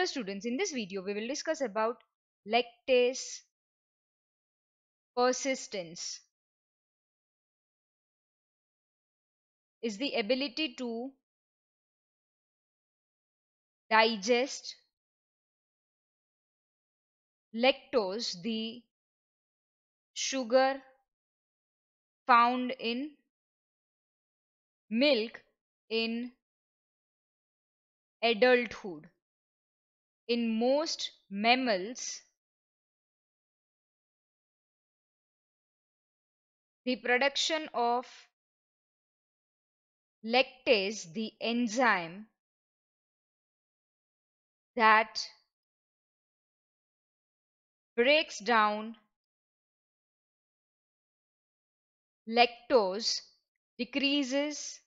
Hello students, in this video we will discuss about lactase persistence is the ability to digest lactose, the sugar found in milk in adulthood. In most mammals, the production of lactase, the enzyme that breaks down lactose, decreases